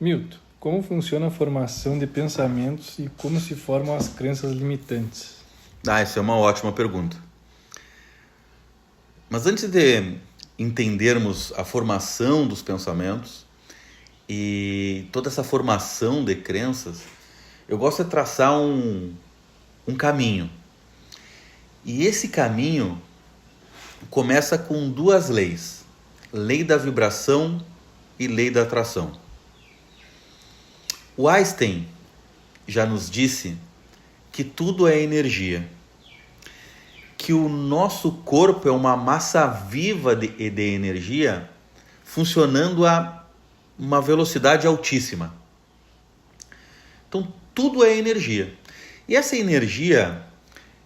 Milton, como funciona a formação de pensamentos e como se formam as crenças limitantes? Essa é uma ótima pergunta. Mas antes de entendermos a formação dos pensamentos e toda essa formação de crenças, eu gosto de traçar um caminho. E esse caminho começa com duas leis: lei da vibração e lei da atração. O Einstein já nos disse que tudo é energia, que o nosso corpo é uma massa viva de energia funcionando a uma velocidade altíssima. Então tudo é energia. E essa energia,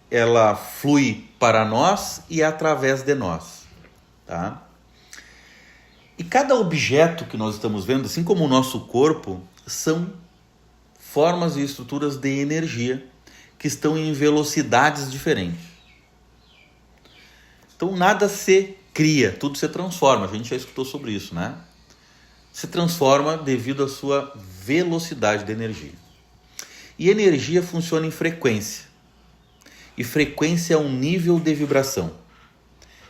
ela flui para nós e através de nós, tá? E cada objeto que nós estamos vendo, assim como o nosso corpo, são formas e estruturas de energia que estão em velocidades diferentes. Então nada se cria, tudo se transforma. A gente já escutou sobre isso, né? Se transforma devido à sua velocidade de energia. E energia funciona em frequência. E frequência é um nível de vibração.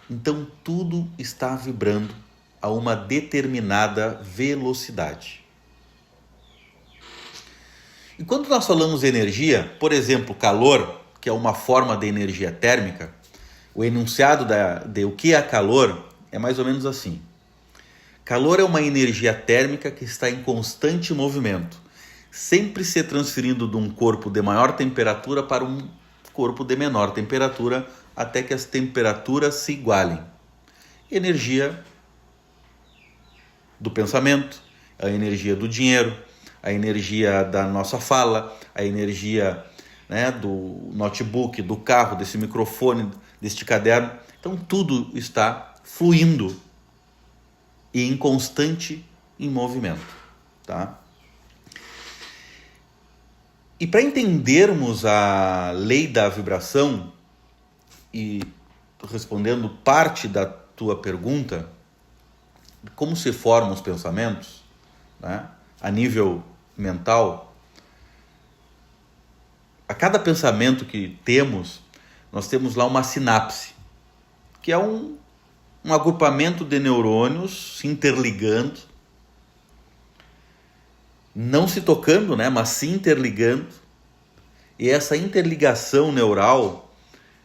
Então tudo está vibrando a uma determinada velocidade. E quando nós falamos de energia, por exemplo, calor, que é uma forma de energia térmica, o enunciado de o que é calor é mais ou menos assim. Calor é uma energia térmica que está em constante movimento, sempre se transferindo de um corpo de maior temperatura para um corpo de menor temperatura, até que as temperaturas se igualem. Energia do pensamento, a energia do dinheiro, a energia da nossa fala, a energia, né, do notebook, do carro, desse microfone, deste caderno. Então tudo está fluindo e em constante movimento, tá? E para entendermos a lei da vibração, e respondendo parte da tua pergunta, como se formam os pensamentos, né, a nível mental, a cada pensamento que temos, nós temos lá uma sinapse, que é um agrupamento de neurônios se interligando, não se tocando, né, mas se interligando. E essa interligação neural,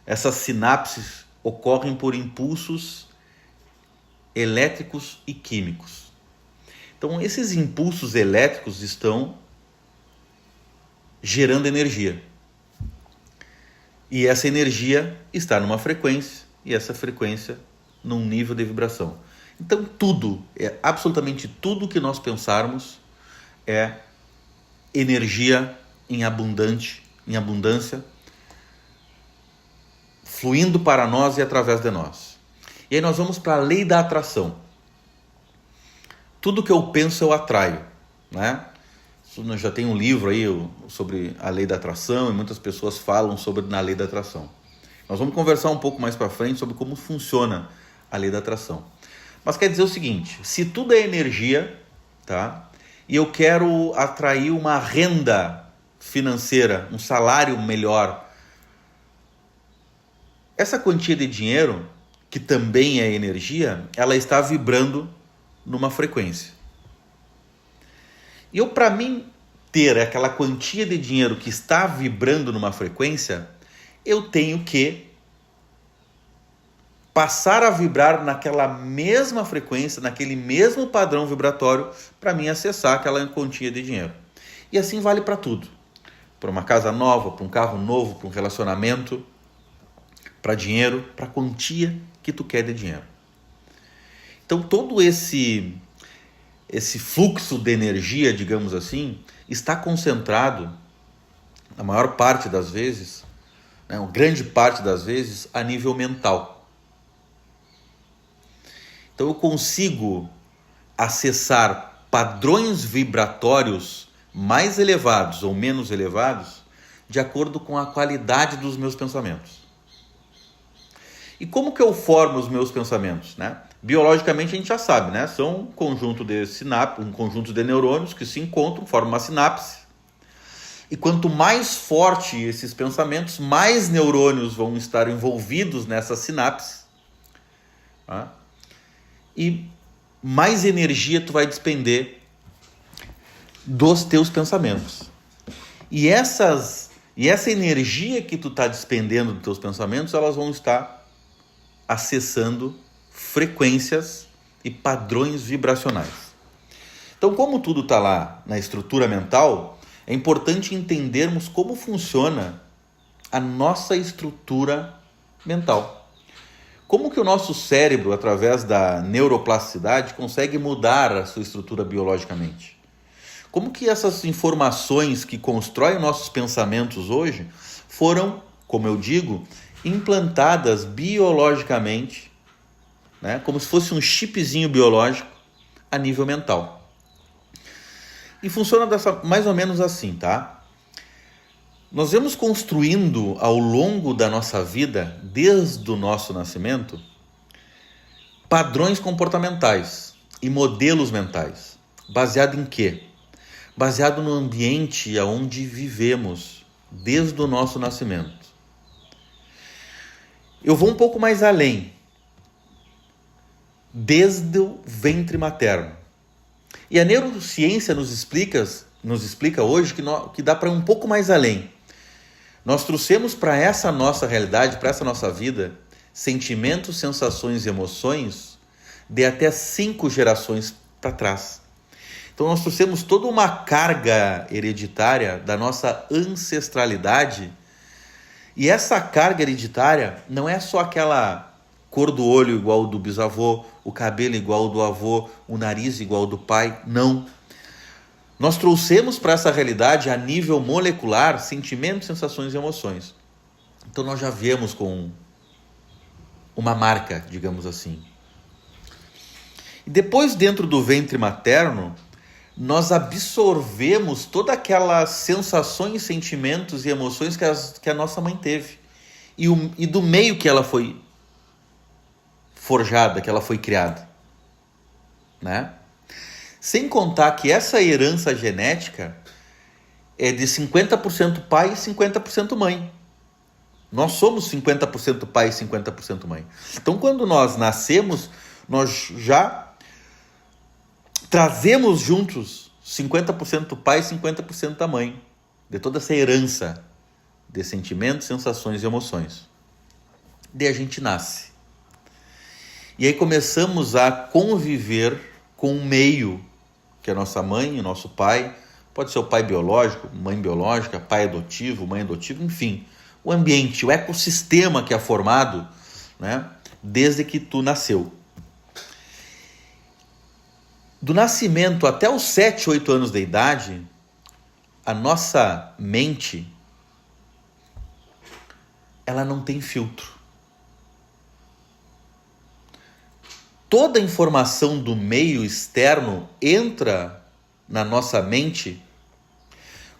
essas sinapses ocorrem por impulsos elétricos e químicos. Então esses impulsos elétricos estão gerando energia. E essa energia está numa frequência, e essa frequência num nível de vibração. Então tudo, absolutamente tudo que nós pensarmos é energia em abundância, fluindo para nós e através de nós. E aí nós vamos para a lei da atração. Tudo que eu penso eu atraio, né? Já tem um livro aí sobre a lei da atração e muitas pessoas falam na lei da atração. Nós vamos conversar um pouco mais para frente sobre como funciona a lei da atração. Mas quer dizer o seguinte: se tudo é energia, tá? E eu quero atrair uma renda financeira, um salário melhor, essa quantia de dinheiro, que também é energia, ela está vibrando numa frequência. E para mim ter aquela quantia de dinheiro que está vibrando numa frequência, eu tenho que passar a vibrar naquela mesma frequência, naquele mesmo padrão vibratório, para mim acessar aquela quantia de dinheiro. E assim vale para tudo. Para uma casa nova, para um carro novo, para um relacionamento, para dinheiro, para a quantia que tu quer de dinheiro. Então todo esse fluxo de energia, digamos assim, está concentrado, na maior parte das vezes, né, uma grande parte das vezes, a nível mental. Então eu consigo acessar padrões vibratórios mais elevados ou menos elevados de acordo com a qualidade dos meus pensamentos. E como que eu formo os meus pensamentos, né? Biologicamente a gente já sabe, né? São um conjunto de neurônios que se encontram, formam uma sinapse. E quanto mais forte esses pensamentos, mais neurônios vão estar envolvidos nessa sinapse. Tá? E mais energia tu vai despender dos teus pensamentos. E essa energia que tu está despendendo dos teus pensamentos, elas vão estar acessando frequências e padrões vibracionais. Então, como tudo está lá na estrutura mental, é importante entendermos como funciona a nossa estrutura mental. Como que o nosso cérebro, através da neuroplasticidade, consegue mudar a sua estrutura biologicamente? Como que essas informações que constroem nossos pensamentos hoje foram, como eu digo, implantadas biologicamente, né, como se fosse um chipzinho biológico a nível mental. E funciona mais ou menos assim, tá? Nós vamos construindo ao longo da nossa vida, desde o nosso nascimento, padrões comportamentais e modelos mentais. Baseado em quê? Baseado no ambiente onde vivemos, desde o nosso nascimento. Eu vou um pouco mais além. Desde o ventre materno. E a neurociência nos explica hoje que dá para ir um pouco mais além. Nós trouxemos para essa nossa realidade, para essa nossa vida, sentimentos, sensações e emoções de até 5 gerações para trás. Então nós trouxemos toda uma carga hereditária da nossa ancestralidade. E essa carga hereditária não é só aquela cor do olho igual ao do bisavô, o cabelo igual ao do avô, o nariz igual ao do pai. Não. Nós trouxemos para essa realidade, a nível molecular, sentimentos, sensações e emoções. Então nós já viemos com uma marca, digamos assim. E depois, dentro do ventre materno, nós absorvemos todas aquelas sensações, sentimentos e emoções que a nossa mãe teve. E do meio que ela foi forjada, que ela foi criada. Né? Sem contar que essa herança genética é de 50% pai e 50% mãe. Nós somos 50% pai e 50% mãe. Então, quando nós nascemos, nós já trazemos juntos 50% pai e 50% da mãe, de toda essa herança de sentimentos, sensações e emoções. Daí a gente nasce. E aí começamos a conviver com o meio, que é a nossa mãe e nosso pai. Pode ser o pai biológico, mãe biológica, pai adotivo, mãe adotiva, enfim. O ambiente, o ecossistema que é formado, né, desde que tu nasceu. Do nascimento até os 7, 8 anos de idade, a nossa mente, ela não tem filtro. Toda a informação do meio externo entra na nossa mente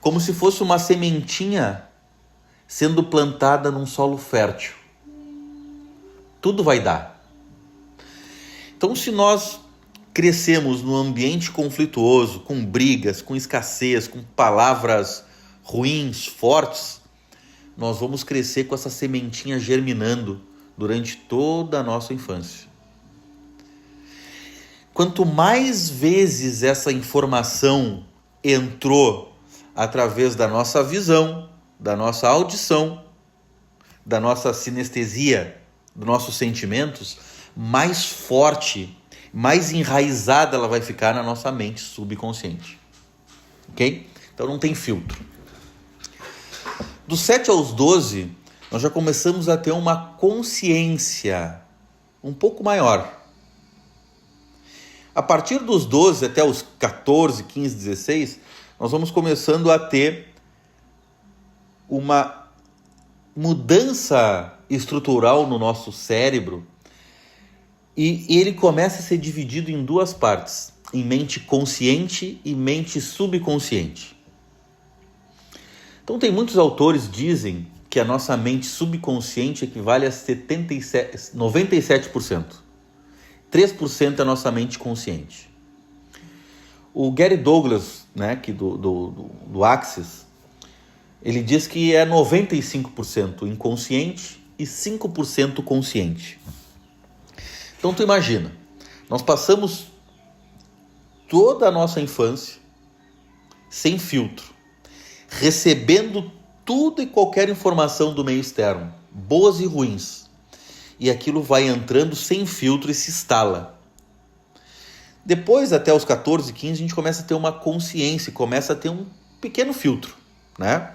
como se fosse uma sementinha sendo plantada num solo fértil. Tudo vai dar. Então, se nós crescemos num ambiente conflituoso, com brigas, com escassez, com palavras ruins, fortes, nós vamos crescer com essa sementinha germinando durante toda a nossa infância. Quanto mais vezes essa informação entrou através da nossa visão, da nossa audição, da nossa sinestesia, dos nossos sentimentos, mais forte, mais enraizada ela vai ficar na nossa mente subconsciente. Ok? Então não tem filtro. Dos 7 aos 12, nós já começamos a ter uma consciência um pouco maior. A partir dos 12 até os 14, 15, 16, nós vamos começando a ter uma mudança estrutural no nosso cérebro e ele começa a ser dividido em 2 partes, em mente consciente e mente subconsciente. Então tem muitos autores que dizem que a nossa mente subconsciente equivale a 97%. 3% é a nossa mente consciente. O Gary Douglas, né, que do Axis, ele diz que é 95% inconsciente e 5% consciente. Então tu imagina, nós passamos toda a nossa infância sem filtro, recebendo tudo e qualquer informação do meio externo, boas e ruins. E aquilo vai entrando sem filtro e se instala. Depois, até os 14, 15, a gente começa a ter uma consciência, começa a ter um pequeno filtro, né?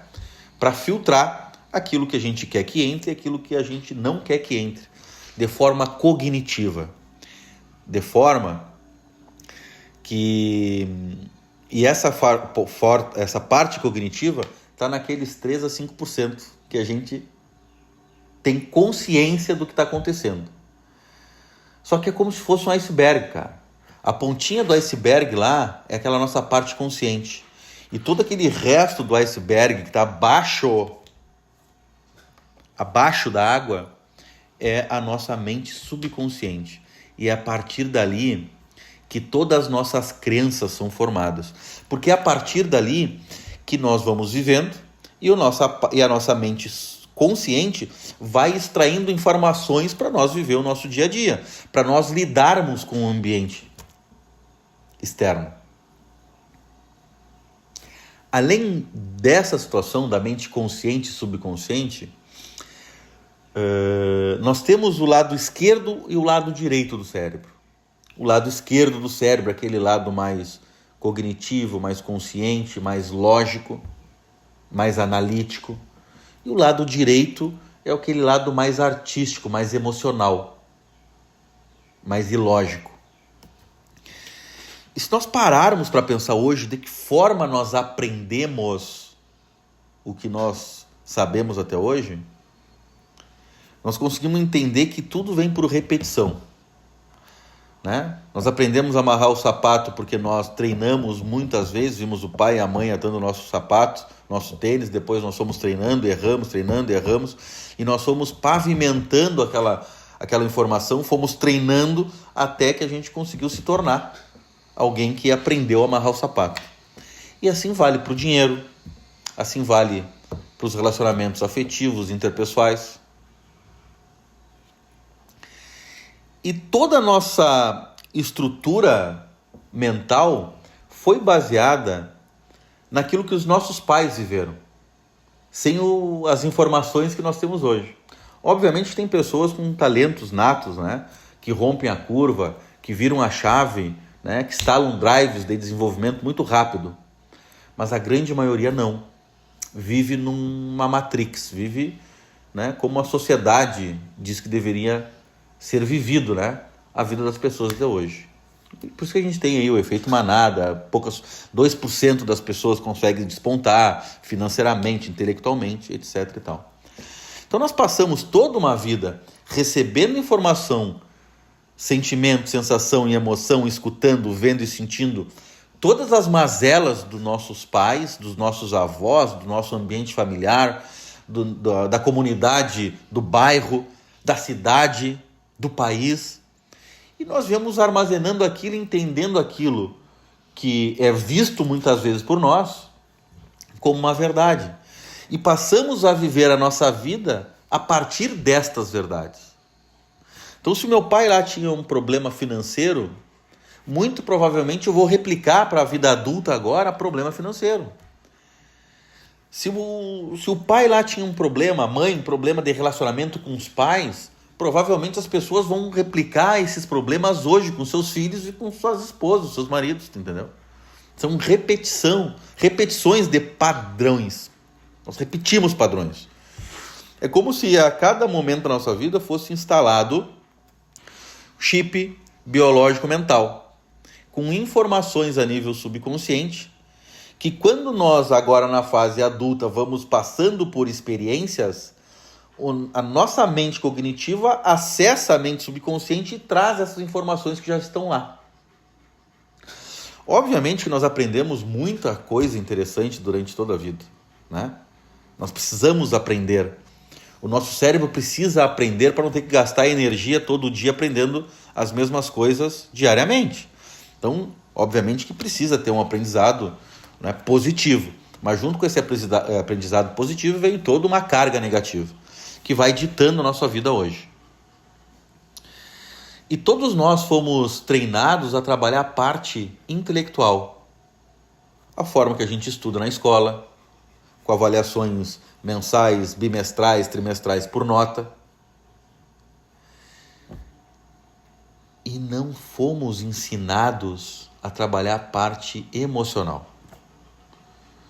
Para filtrar aquilo que a gente quer que entre e aquilo que a gente não quer que entre, de forma cognitiva. De forma que... E essa parte cognitiva está naqueles 3 a 5% que a gente tem consciência do que está acontecendo. Só que é como se fosse um iceberg, cara. A pontinha do iceberg lá é aquela nossa parte consciente. E todo aquele resto do iceberg que está abaixo da água é a nossa mente subconsciente. E é a partir dali que todas as nossas crenças são formadas. Porque é a partir dali que nós vamos vivendo e a nossa mente consciente vai extraindo informações para nós viver o nosso dia a dia, para nós lidarmos com o ambiente externo. Além dessa situação da mente consciente e subconsciente, nós temos o lado esquerdo e o lado direito do cérebro. O lado esquerdo do cérebro é aquele lado mais cognitivo, mais consciente, mais lógico, mais analítico. E o lado direito é aquele lado mais artístico, mais emocional, mais ilógico. E se nós pararmos para pensar hoje de que forma nós aprendemos o que nós sabemos até hoje, nós conseguimos entender que tudo vem por repetição, né? Nós aprendemos a amarrar o sapato porque nós treinamos muitas vezes, vimos o pai e a mãe atando o nosso sapato, nosso tênis, depois nós fomos treinando, erramos, e nós fomos pavimentando aquela informação, fomos treinando até que a gente conseguiu se tornar alguém que aprendeu a amarrar o sapato. E assim vale para o dinheiro, assim vale para os relacionamentos afetivos, interpessoais. E toda a nossa estrutura mental foi baseada naquilo que os nossos pais viveram, sem as informações que nós temos hoje. Obviamente tem pessoas com talentos natos, né, que rompem a curva, que viram a chave, né, que instalam drives de desenvolvimento muito rápido. Mas a grande maioria não. Vive numa matrix, vive, né, como a sociedade diz que deveria ser vivido, né, a vida das pessoas até hoje. Por isso que a gente tem aí o efeito manada, 2% das pessoas conseguem despontar financeiramente, intelectualmente, etc. e tal. Então nós passamos toda uma vida recebendo informação, sentimento, sensação e emoção, escutando, vendo e sentindo todas as mazelas dos nossos pais, dos nossos avós, do nosso ambiente familiar, da comunidade, do bairro, da cidade, do país. E nós viemos armazenando aquilo, entendendo aquilo que é visto muitas vezes por nós como uma verdade. E passamos a viver a nossa vida a partir destas verdades. Então, se meu pai lá tinha um problema financeiro, muito provavelmente eu vou replicar para a vida adulta agora problema financeiro. Se o pai lá tinha um problema, a mãe, um problema de relacionamento com os pais, provavelmente as pessoas vão replicar esses problemas hoje com seus filhos e com suas esposas, seus maridos, entendeu? São repetições de padrões. Nós repetimos padrões. É como se a cada momento da nossa vida fosse instalado chip biológico mental, com informações a nível subconsciente, que quando nós agora na fase adulta vamos passando por experiências, a nossa mente cognitiva acessa a mente subconsciente e traz essas informações que já estão lá. Obviamente que nós aprendemos muita coisa interessante durante toda a vida, né? Nós precisamos aprender. O nosso cérebro precisa aprender para não ter que gastar energia todo dia aprendendo as mesmas coisas diariamente. Então, obviamente que precisa ter um aprendizado, né, positivo. Mas junto com esse aprendizado positivo vem toda uma carga negativa que vai ditando a nossa vida hoje. E todos nós fomos treinados a trabalhar a parte intelectual. A forma que a gente estuda na escola, com avaliações mensais, bimestrais, trimestrais por nota. E não fomos ensinados a trabalhar a parte emocional.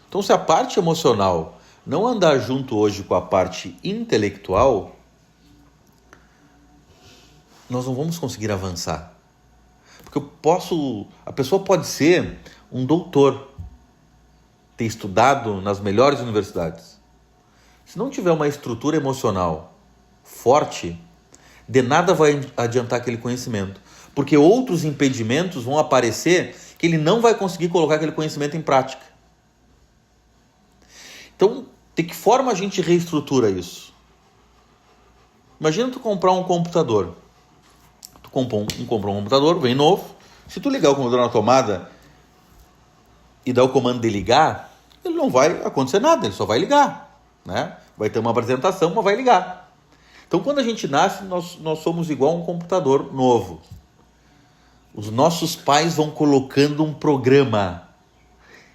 Então, se a parte emocional não andar junto hoje com a parte intelectual, nós não vamos conseguir avançar. Porque a pessoa pode ser um doutor, ter estudado nas melhores universidades. Se não tiver uma estrutura emocional forte, de nada vai adiantar aquele conhecimento. Porque outros impedimentos vão aparecer que ele não vai conseguir colocar aquele conhecimento em prática. Então, de que forma a gente reestrutura isso? Imagina tu comprar um computador. Tu comprou um computador bem novo. Se tu ligar o computador na tomada e dar o comando de ligar, ele não vai acontecer nada, ele só vai ligar, né? Vai ter uma apresentação, mas vai ligar. Então, quando a gente nasce, nós somos igual a um computador novo. Os nossos pais vão colocando um programa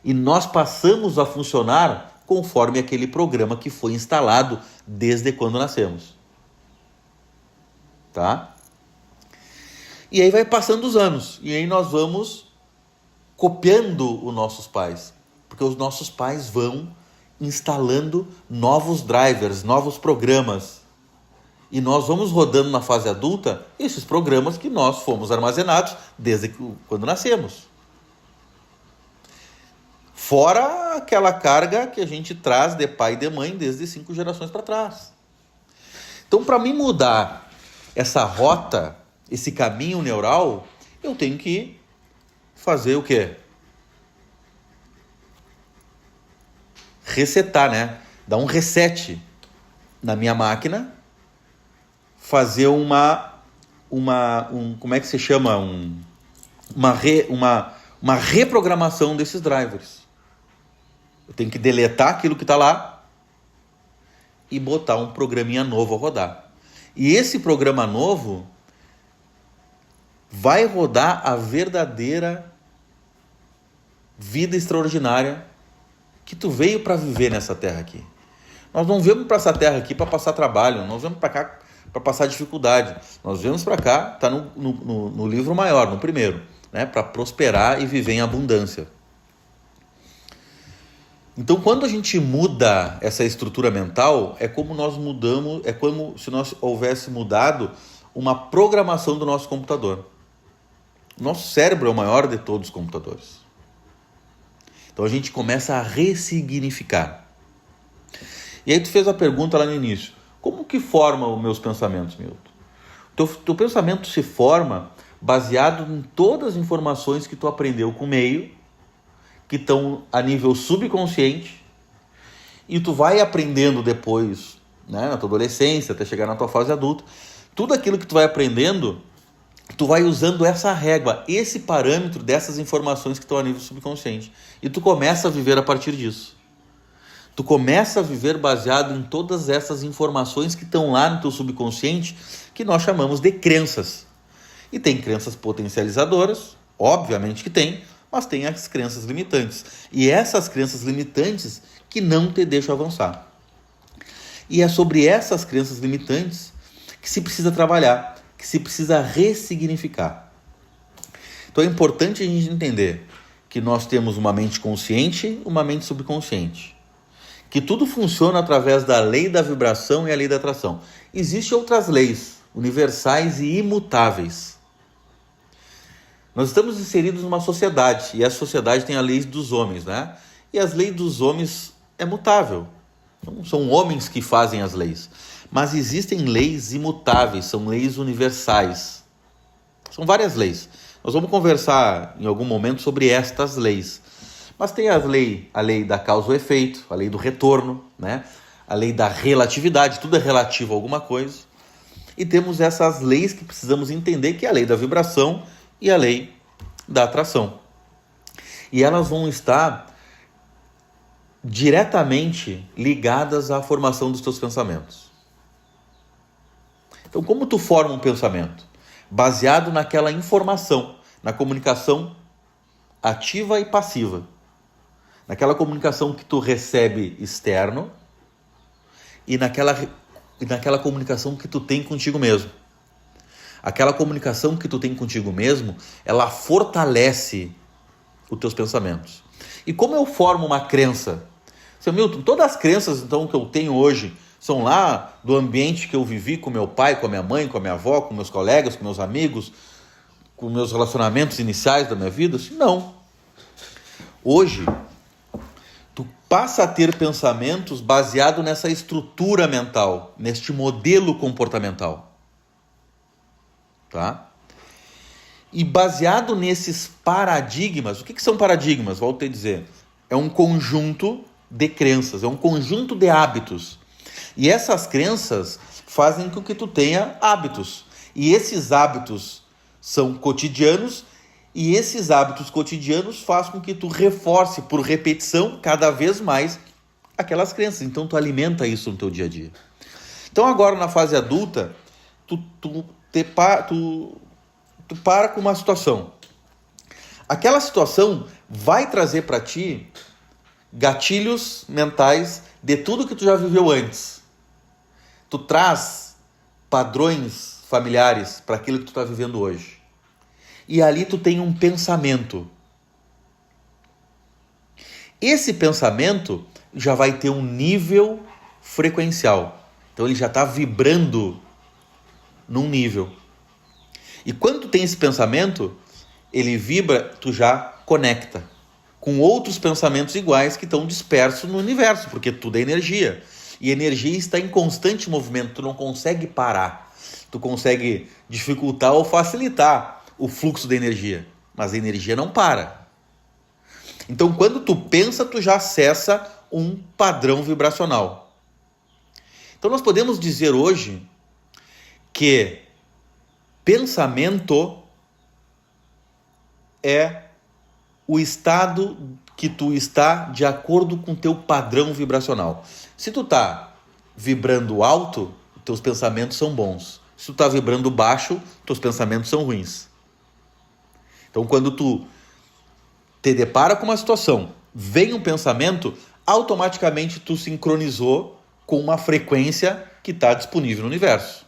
e nós passamos a funcionar conforme aquele programa que foi instalado desde quando nascemos. Tá? E aí vai passando os anos e aí nós vamos copiando os nossos pais, porque os nossos pais vão instalando novos drivers, novos programas. E nós vamos rodando na fase adulta esses programas que nós fomos armazenados desde quando nascemos. Fora aquela carga que a gente traz de pai e de mãe desde 5 gerações para trás. Então, para mim mudar essa rota, esse caminho neural, eu tenho que fazer o quê? Resetar, né? Dar um reset na minha máquina, fazer como é que se chama? Uma reprogramação desses drivers. Eu tenho que deletar aquilo que está lá e botar um programinha novo a rodar. E esse programa novo vai rodar a verdadeira vida extraordinária que tu veio para viver nessa terra aqui. Nós não viemos para essa terra aqui para passar trabalho, nós viemos para cá para passar dificuldade. Nós viemos para cá, está no livro maior, no primeiro, né? Para prosperar e viver em abundância. Então, quando a gente muda essa estrutura mental, é como nós mudamos, é como se nós houvesse mudado uma programação do nosso computador. O nosso cérebro é o maior de todos os computadores. Então, a gente começa a ressignificar. E aí tu fez a pergunta lá no início, como que forma os meus pensamentos, Milton? Teu pensamento se forma baseado em todas as informações que tu aprendeu com o meio, que estão a nível subconsciente, e tu vai aprendendo depois, né, na tua adolescência, até chegar na tua fase adulta. Tudo aquilo que tu vai aprendendo, tu vai usando essa régua, esse parâmetro dessas informações que estão a nível subconsciente. E tu começa a viver a partir disso. Tu começa a viver baseado em todas essas informações que estão lá no teu subconsciente, que nós chamamos de crenças. E tem crenças potencializadoras, obviamente que tem, mas tem as crenças limitantes. E essas crenças limitantes que não te deixam avançar. E é sobre essas crenças limitantes que se precisa trabalhar, que se precisa ressignificar. Então é importante a gente entender que nós temos uma mente consciente e uma mente subconsciente. Que tudo funciona através da lei da vibração e a lei da atração. Existem outras leis universais e imutáveis. Nós estamos inseridos numa sociedade, e essa sociedade tem a lei dos homens, né? E as leis dos homens é mutável. Então, são homens que fazem as leis. Mas existem leis imutáveis, são leis universais. São várias leis. Nós vamos conversar em algum momento sobre estas leis. Mas tem a lei da causa e efeito, a lei do retorno, né? a lei da relatividade, tudo é relativo a alguma coisa. E temos essas leis que precisamos entender, que é a lei da vibração e a lei da atração. E elas vão estar diretamente ligadas à formação dos teus pensamentos. Então, como tu forma um pensamento? Baseado naquela informação, na comunicação ativa e passiva. Naquela comunicação que tu recebe externo e naquela comunicação que tu tem contigo mesmo. Aquela comunicação que tu tem contigo mesmo, ela fortalece os teus pensamentos. E como eu formo uma crença? Seu Milton, todas as crenças então que eu tenho hoje são lá do ambiente que eu vivi com meu pai, com a minha mãe, com a minha avó, com meus colegas, com meus amigos, com meus relacionamentos iniciais da minha vida? Não. Hoje, tu passa a ter pensamentos baseados nessa estrutura mental, neste modelo comportamental. Tá? E baseado nesses paradigmas, o que são paradigmas? Volto a dizer, é um conjunto de crenças, é um conjunto de hábitos. E essas crenças fazem com que tu tenha hábitos. E esses hábitos são cotidianos, e esses hábitos cotidianos fazem com que tu reforce por repetição cada vez mais aquelas crenças. Então tu alimenta isso no teu dia a dia. Então agora na fase adulta, tu para com uma situação. Aquela situação vai trazer para ti gatilhos mentais de tudo que tu já viveu antes. Tu traz padrões familiares para aquilo que tu está vivendo hoje. E ali tu tem um pensamento. Esse pensamento já vai ter um nível frequencial. Então ele já está vibrando num nível. E quando tu tem esse pensamento, ele vibra, tu já conecta com outros pensamentos iguais que estão dispersos no universo, porque tudo é energia. E energia está em constante movimento, tu não consegue parar. Tu consegue dificultar ou facilitar o fluxo da energia, mas a energia não para. Então, quando tu pensa, tu já acessa um padrão vibracional. Então, nós podemos dizer hoje que pensamento é o estado que tu está de acordo com o teu padrão vibracional. Se tu está vibrando alto, teus pensamentos são bons. Se tu está vibrando baixo, teus pensamentos são ruins. Então, quando tu te depara com uma situação, vem um pensamento, automaticamente tu sincronizou com uma frequência que está disponível no universo.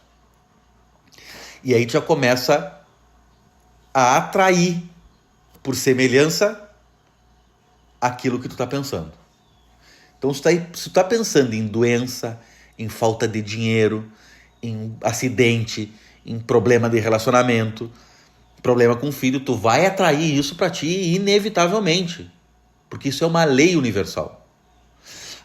E aí tu já começa a atrair, por semelhança, aquilo que tu está pensando. Então, se tu está pensando em doença, em falta de dinheiro, em acidente, em problema de relacionamento, problema com o filho, tu vai atrair isso para ti inevitavelmente, porque isso é uma lei universal.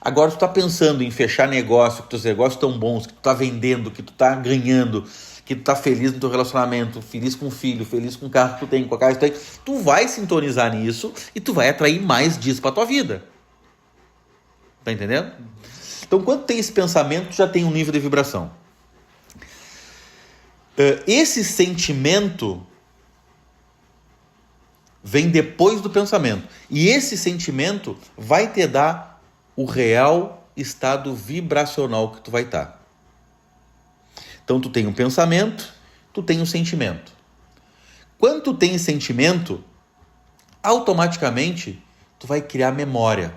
Agora, tu tá pensando em fechar negócio, que teus negócios estão bons, que tu tá vendendo, que tu tá ganhando, que tu tá feliz no teu relacionamento, feliz com o filho, feliz com o carro que tu tem, com a casa que tu tem, tu vai sintonizar nisso e tu vai atrair mais disso pra tua vida. Tá entendendo? Então, quando tem esse pensamento, já tem um nível de vibração. Esse sentimento vem depois do pensamento. E esse sentimento vai te dar o real estado vibracional que tu vai estar. Então, tu tem um pensamento, tu tem um sentimento. Quando tu tem sentimento, automaticamente, tu vai criar memória.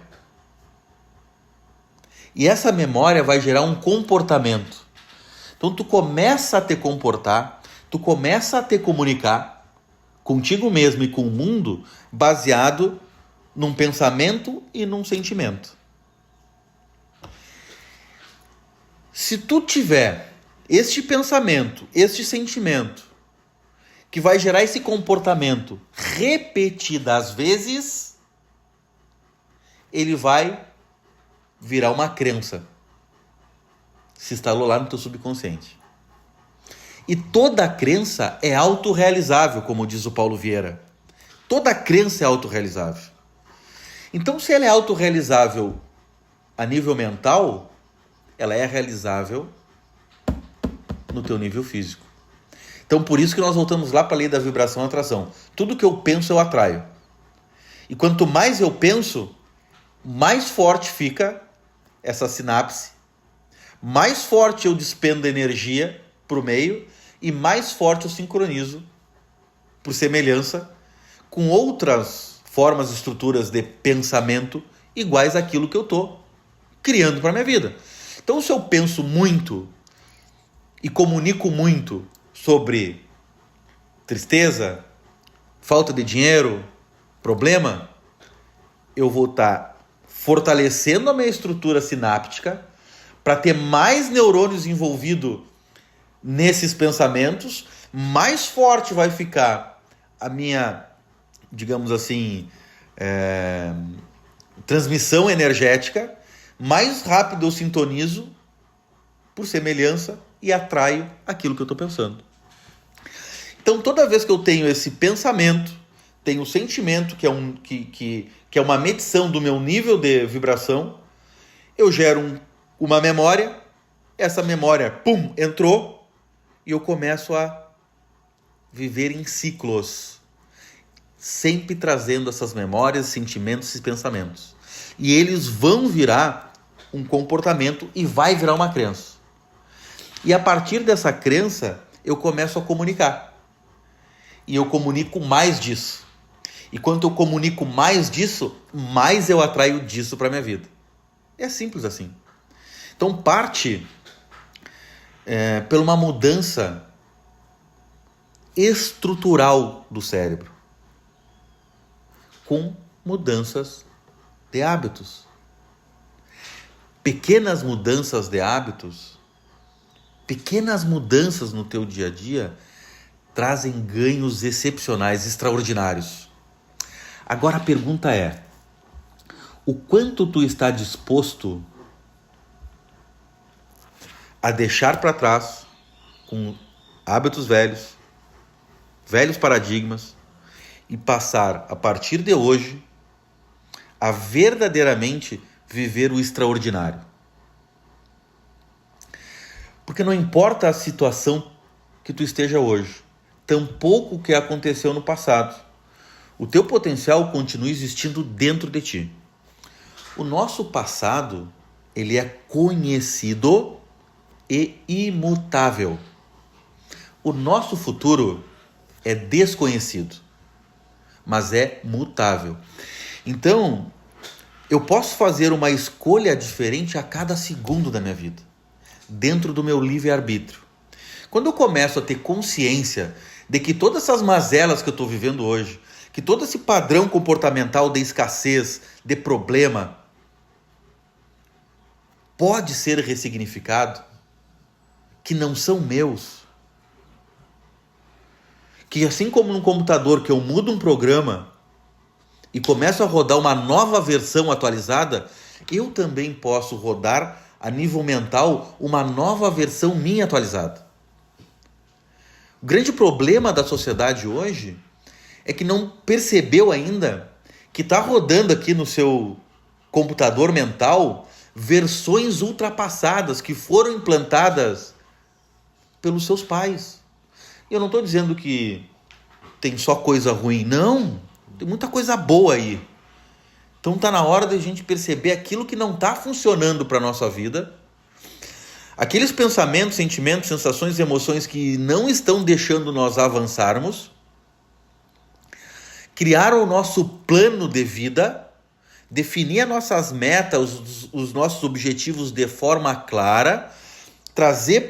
E essa memória vai gerar um comportamento. Então, tu começa a te comportar, tu começa a te comunicar contigo mesmo e com o mundo baseado num pensamento e num sentimento. Se tu tiver este pensamento, este sentimento, que vai gerar esse comportamento repetidas vezes, ele vai virar uma crença. Se instalou lá no teu subconsciente. E toda crença é autorrealizável, como diz o Paulo Vieira. Toda crença é autorrealizável. Então, se ela é autorrealizável a nível mental, ela é realizável no teu nível físico. Então, por isso que nós voltamos lá para a lei da vibração e atração. Tudo que eu penso, eu atraio. E quanto mais eu penso, mais forte fica essa sinapse, mais forte eu despendo energia para o meio e mais forte eu sincronizo, por semelhança, com outras formas e estruturas de pensamento iguais àquilo que eu estou criando para a minha vida. Então, se eu penso muito e comunico muito sobre tristeza, falta de dinheiro, problema, eu vou estar fortalecendo a minha estrutura sináptica para ter mais neurônios envolvidos nesses pensamentos, mais forte vai ficar a minha, digamos assim, transmissão energética, mais rápido eu sintonizo, por semelhança, e atraio aquilo que eu estou pensando. Então, toda vez que eu tenho esse pensamento, tenho o sentimento, que é uma medição do meu nível de vibração, eu gero uma memória, essa memória, pum, entrou, e eu começo a viver em ciclos, sempre trazendo essas memórias, sentimentos e pensamentos. E eles vão virar um comportamento e vai virar uma crença. E a partir dessa crença, eu começo a comunicar. E eu comunico mais disso. E quanto eu comunico mais disso, mais eu atraio disso para a minha vida. É simples assim. Então parte por uma mudança estrutural do cérebro, com mudanças de hábitos. Pequenas mudanças de hábitos, pequenas mudanças no teu dia a dia, trazem ganhos excepcionais, extraordinários. Agora a pergunta é: o quanto tu está disposto a deixar para trás com hábitos velhos, velhos paradigmas, e passar, a partir de hoje, a verdadeiramente viver o extraordinário? Porque não importa a situação que tu esteja hoje, tampouco o que aconteceu no passado, o teu potencial continua existindo dentro de ti. O nosso passado, ele é conhecido e imutável. O nosso futuro é desconhecido, mas é mutável. Então, eu posso fazer uma escolha diferente a cada segundo da minha vida, dentro do meu livre-arbítrio. Quando eu começo a ter consciência de que todas essas mazelas que eu estou vivendo hoje, que todo esse padrão comportamental de escassez, de problema, pode ser ressignificado, que não são meus, que assim como no computador que eu mudo um programa e começo a rodar uma nova versão atualizada, eu também posso rodar a nível mental uma nova versão minha atualizada. O grande problema da sociedade hoje é que não percebeu ainda que está rodando aqui no seu computador mental versões ultrapassadas que foram implantadas pelos seus pais. E eu não estou dizendo que tem só coisa ruim, não. Tem muita coisa boa aí. Então está na hora de a gente perceber aquilo que não está funcionando para a nossa vida, aqueles pensamentos, sentimentos, sensações e emoções que não estão deixando nós avançarmos, criar o nosso plano de vida, definir as nossas metas, os nossos objetivos de forma clara, trazer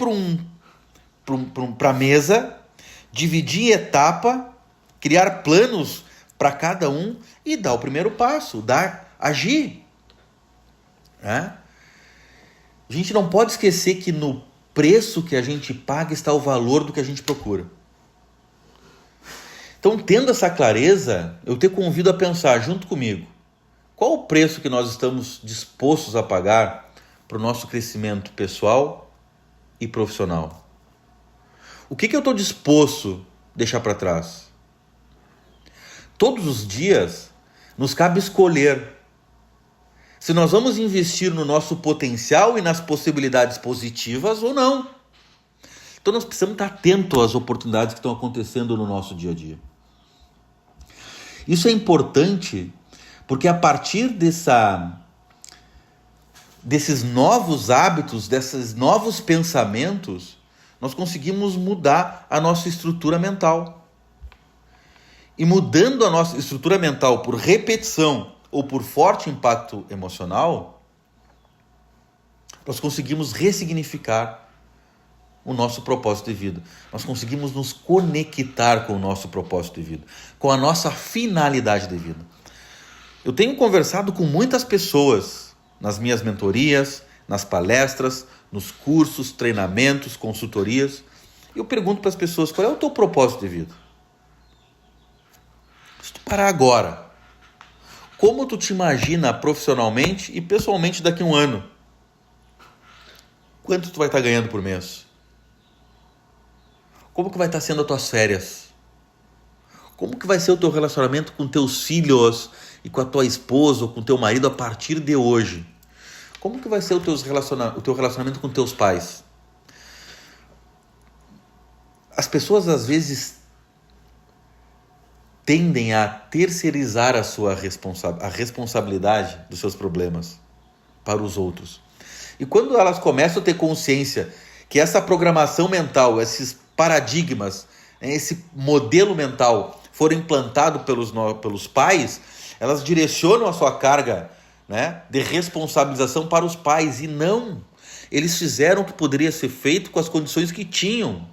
para a mesa, dividir em etapa, criar planos para cada um e dar o primeiro passo, agir. A gente não pode esquecer que no preço que a gente paga está o valor do que a gente procura. Então, tendo essa clareza, eu te convido a pensar junto comigo, qual o preço que nós estamos dispostos a pagar para o nosso crescimento pessoal e profissional? O que eu estou disposto a deixar para trás? Todos os dias nos cabe escolher se nós vamos investir no nosso potencial e nas possibilidades positivas ou não. Então nós precisamos estar atentos às oportunidades que estão acontecendo no nosso dia a dia. Isso é importante porque a partir desses novos hábitos, desses novos pensamentos, nós conseguimos mudar a nossa estrutura mental. E mudando a nossa estrutura mental por repetição ou por forte impacto emocional, nós conseguimos ressignificar o nosso propósito de vida. Nós conseguimos nos conectar com o nosso propósito de vida, com a nossa finalidade de vida. Eu tenho conversado com muitas pessoas nas minhas mentorias, nas palestras, nos cursos, treinamentos, consultorias. E eu pergunto para as pessoas, qual é o teu propósito de vida? Se tu parar agora, como tu te imagina profissionalmente e pessoalmente daqui a um ano? Quanto tu vai estar ganhando por mês? Como que vai estar sendo as tuas férias? Como que vai ser o teu relacionamento com teus filhos e com a tua esposa ou com teu marido a partir de hoje? Como que vai ser o teu relacionamento com teus pais? As pessoas às vezes tendem a terceirizar a responsabilidade dos seus problemas para os outros. E quando elas começam a ter consciência que essa programação mental, esses paradigmas, esse modelo mental foram implantados pelos pais, elas direcionam a sua carga, né, de responsabilização para os pais. E não, eles fizeram o que poderia ser feito com as condições que tinham.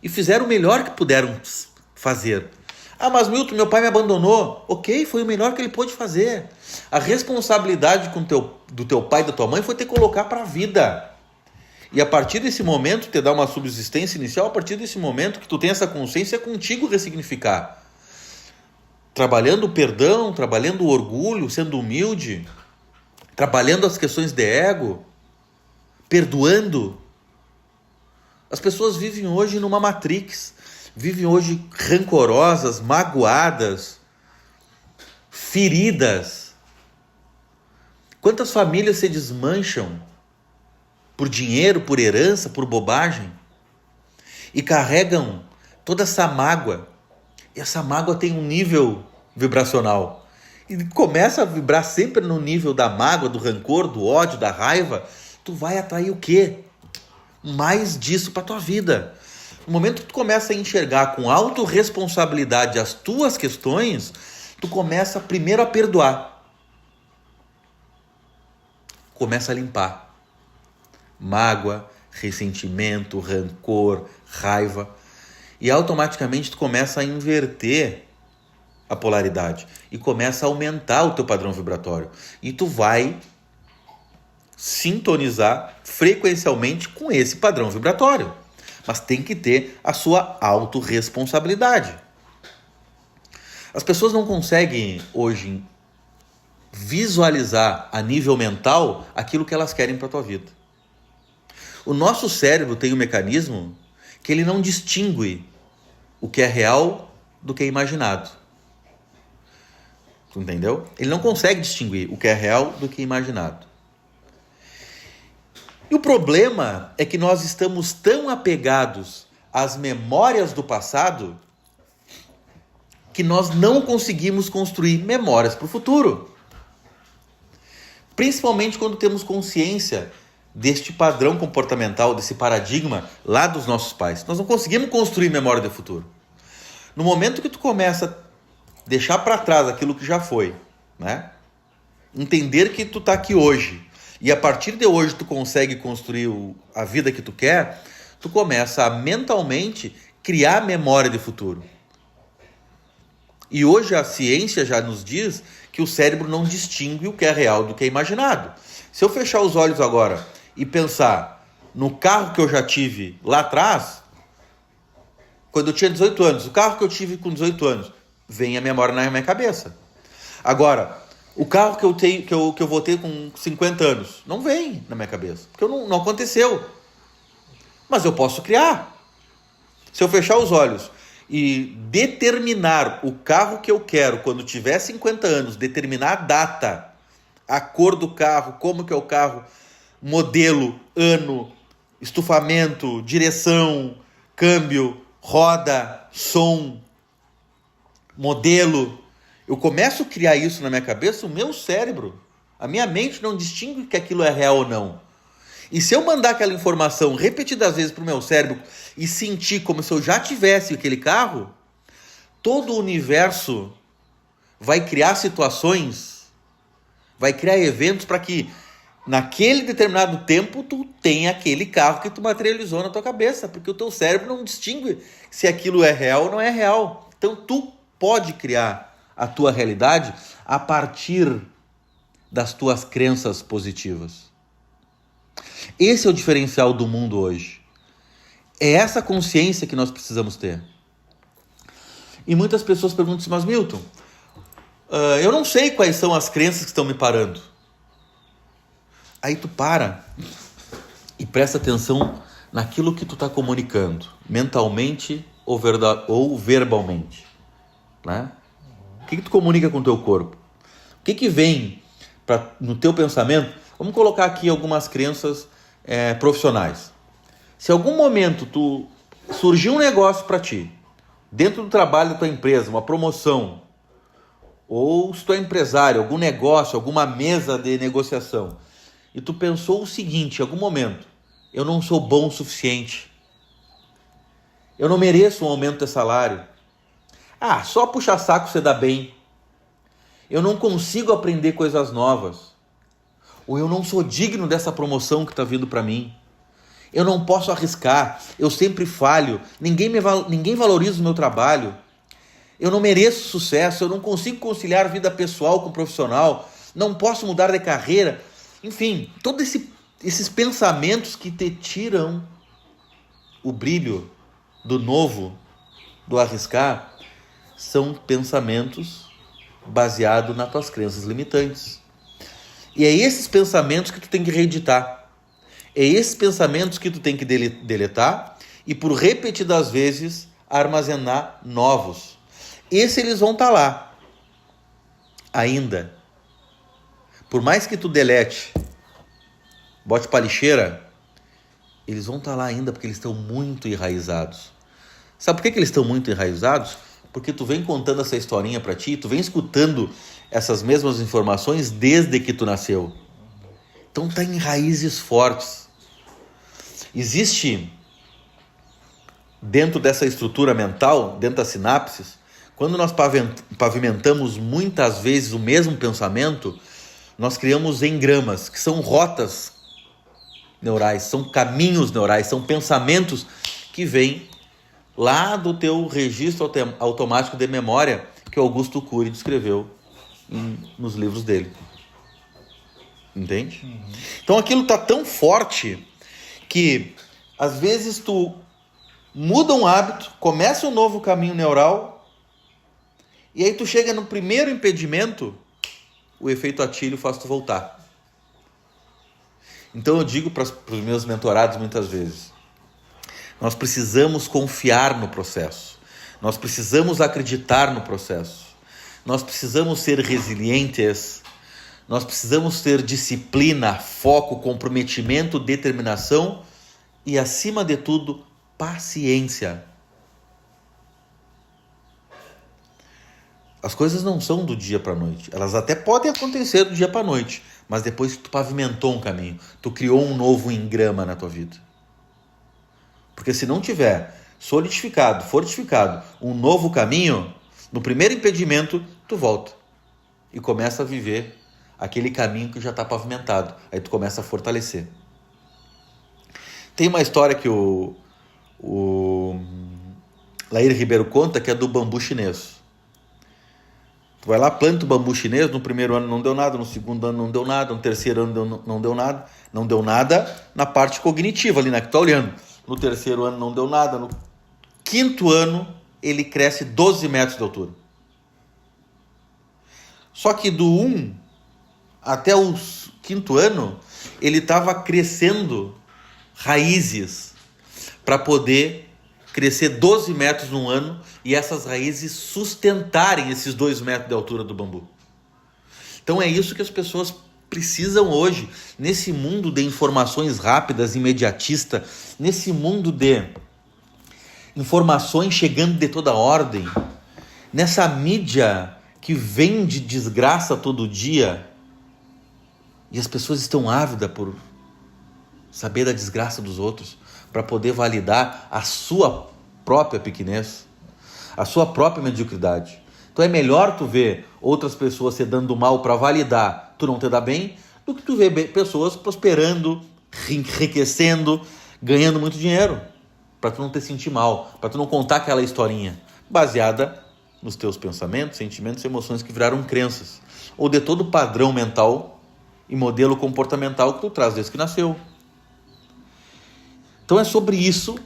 E fizeram o melhor que puderam fazer. Ah, mas Milton, meu pai me abandonou. Ok, foi o melhor que ele pôde fazer. A responsabilidade do teu pai e da tua mãe foi te colocar para a vida. E a partir desse momento, te dar uma subsistência inicial, a partir desse momento que tu tem essa consciência, é contigo ressignificar. Trabalhando o perdão, trabalhando o orgulho, sendo humilde, trabalhando as questões de ego, perdoando. As pessoas vivem hoje numa matrix, vivem hoje rancorosas, magoadas, feridas. Quantas famílias se desmancham por dinheiro, por herança, por bobagem e carregam toda essa mágoa. E essa mágoa tem um nível vibracional e começa a vibrar sempre no nível da mágoa, do rancor, do ódio, da raiva. Tu vai atrair o quê? Mais disso para tua vida. No momento que tu começa a enxergar com autorresponsabilidade as tuas questões, tu começa primeiro a perdoar. Começa a limpar. Mágoa, ressentimento, rancor, raiva. E automaticamente tu começa a inverter a polaridade. E começa a aumentar o teu padrão vibratório. E tu vai sintonizar frequencialmente com esse padrão vibratório. Mas tem que ter a sua autorresponsabilidade. As pessoas não conseguem hoje visualizar a nível mental aquilo que elas querem para a tua vida. O nosso cérebro tem um mecanismo que ele não distingue o que é real do que é imaginado. Tu entendeu? Ele não consegue distinguir o que é real do que é imaginado. E o problema é que nós estamos tão apegados às memórias do passado que nós não conseguimos construir memórias para o futuro. Principalmente quando temos consciência deste padrão comportamental, desse paradigma lá dos nossos pais. Nós não conseguimos construir memória do futuro. No momento que tu começa a deixar para trás aquilo que já foi, né? Entender que tu está aqui hoje, e a partir de hoje tu consegue construir a vida que tu quer, tu começa a mentalmente criar memória de futuro. E hoje a ciência já nos diz que o cérebro não distingue o que é real do que é imaginado. Se eu fechar os olhos agora e pensar no carro que eu já tive lá atrás, quando eu tinha 18 anos, o carro que eu tive com 18 anos, vem a memória na minha cabeça. Agora, o carro que eu vou ter com 50 anos, não vem na minha cabeça, porque não aconteceu. Mas eu posso criar. Se eu fechar os olhos e determinar o carro que eu quero quando tiver 50 anos, determinar a data a cor do carro, como que é o carro, modelo, ano, estufamento, direção, câmbio, roda, som, modelo. Eu começo a criar isso na minha cabeça, o meu cérebro, a minha mente não distingue que aquilo é real ou não. E se eu mandar aquela informação repetidas vezes para o meu cérebro e sentir como se eu já tivesse aquele carro, todo o universo vai criar situações, vai criar eventos para que naquele determinado tempo tu tenha aquele carro que tu materializou na tua cabeça, porque o teu cérebro não distingue se aquilo é real ou não é real. Então tu pode criar a tua realidade a partir das tuas crenças positivas. Esse é o diferencial do mundo hoje. É essa consciência que nós precisamos ter. E muitas pessoas perguntam assim, mas Milton, eu não sei quais são as crenças que estão me parando. Aí tu para e presta atenção naquilo que tu está comunicando, mentalmente ou verbalmente. Né? O que tu comunica com o teu corpo? O que vem no teu pensamento? Vamos colocar aqui algumas crenças profissionais. Se em algum momento surgiu um negócio para ti, dentro do trabalho da tua empresa, uma promoção, ou se tu é empresário, algum negócio, alguma mesa de negociação, e tu pensou o seguinte, em algum momento, eu não sou bom o suficiente, eu não mereço um aumento de salário, só puxar saco você dá bem, eu não consigo aprender coisas novas, ou eu não sou digno dessa promoção que está vindo para mim, eu não posso arriscar, eu sempre falho, ninguém valoriza o meu trabalho, eu não mereço sucesso, eu não consigo conciliar vida pessoal com profissional, não posso mudar de carreira. Enfim, todos esses pensamentos que te tiram o brilho do novo, do arriscar, são pensamentos baseados nas tuas crenças limitantes. E é esses pensamentos que tu tem que reeditar. É esses pensamentos que tu tem que deletar e por repetidas vezes armazenar novos. Esses eles vão estar lá ainda. Por mais que tu delete, bote para lixeira, eles vão estar lá ainda porque eles estão muito enraizados. Sabe por que eles estão muito enraizados? Porque tu vem contando essa historinha para ti, tu vem escutando essas mesmas informações desde que tu nasceu. Então tá em raízes fortes. Existe dentro dessa estrutura mental, dentro das sinapses, quando nós pavimentamos muitas vezes o mesmo pensamento, nós criamos engramas, que são rotas neurais, são caminhos neurais, são pensamentos que vêm lá do teu registro automático de memória que Augusto Cury descreveu nos livros dele. Entende? Uhum. Então aquilo está tão forte que às vezes tu muda um hábito, começa um novo caminho neural e aí tu chega no primeiro impedimento, o efeito atilho faz tu voltar. Então eu digo para os meus mentorados muitas vezes, nós precisamos confiar no processo, nós precisamos acreditar no processo, nós precisamos ser resilientes, nós precisamos ter disciplina, foco, comprometimento, determinação e, acima de tudo, paciência. As coisas não são do dia para a noite. Elas até podem acontecer do dia para a noite, mas depois que tu pavimentou um caminho, tu criou um novo engrama na tua vida. Porque se não tiver solidificado, fortificado um novo caminho, no primeiro impedimento, tu volta e começa a viver aquele caminho que já está pavimentado. Aí tu começa a fortalecer. Tem uma história que o Laír Ribeiro conta, que é do bambu chinês. Tu vai lá, planta o bambu chinês, no primeiro ano não deu nada, no segundo ano não deu nada, no terceiro ano não deu nada. Não deu nada na parte cognitiva, ali na que tu tá olhando. No terceiro ano não deu nada, no quinto ano ele cresce 12 metros de altura. Só que do 1 até o quinto ano, ele estava crescendo raízes para poder crescer 12 metros num ano e essas raízes sustentarem esses 2 metros de altura do bambu. Então é isso que as pessoas precisam hoje, nesse mundo de informações rápidas, imediatista, nesse mundo de informações chegando de toda ordem, nessa mídia que vende desgraça todo dia, e as pessoas estão ávidas por saber da desgraça dos outros, para poder validar a sua própria pequenez, a sua própria mediocridade. Então é melhor tu ver outras pessoas se dando mal para validar tu não te dar bem, do que tu ver pessoas prosperando, enriquecendo, ganhando muito dinheiro, para tu não te sentir mal, para tu não contar aquela historinha baseada nos teus pensamentos, sentimentos e emoções que viraram crenças, ou de todo o padrão mental e modelo comportamental que tu traz desde que nasceu. Então é sobre isso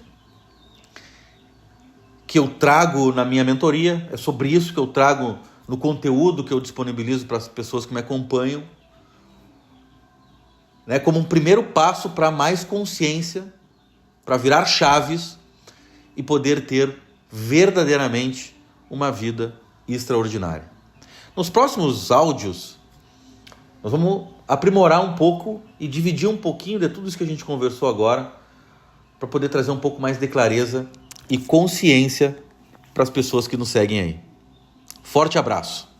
que eu trago na minha mentoria, é sobre isso que eu trago no conteúdo que eu disponibilizo para as pessoas que me acompanham, né, como um primeiro passo para mais consciência, para virar chaves e poder ter verdadeiramente uma vida extraordinária. Nos próximos áudios, nós vamos aprimorar um pouco e dividir um pouquinho de tudo isso que a gente conversou agora, para poder trazer um pouco mais de clareza e consciência para as pessoas que nos seguem aí. Forte abraço!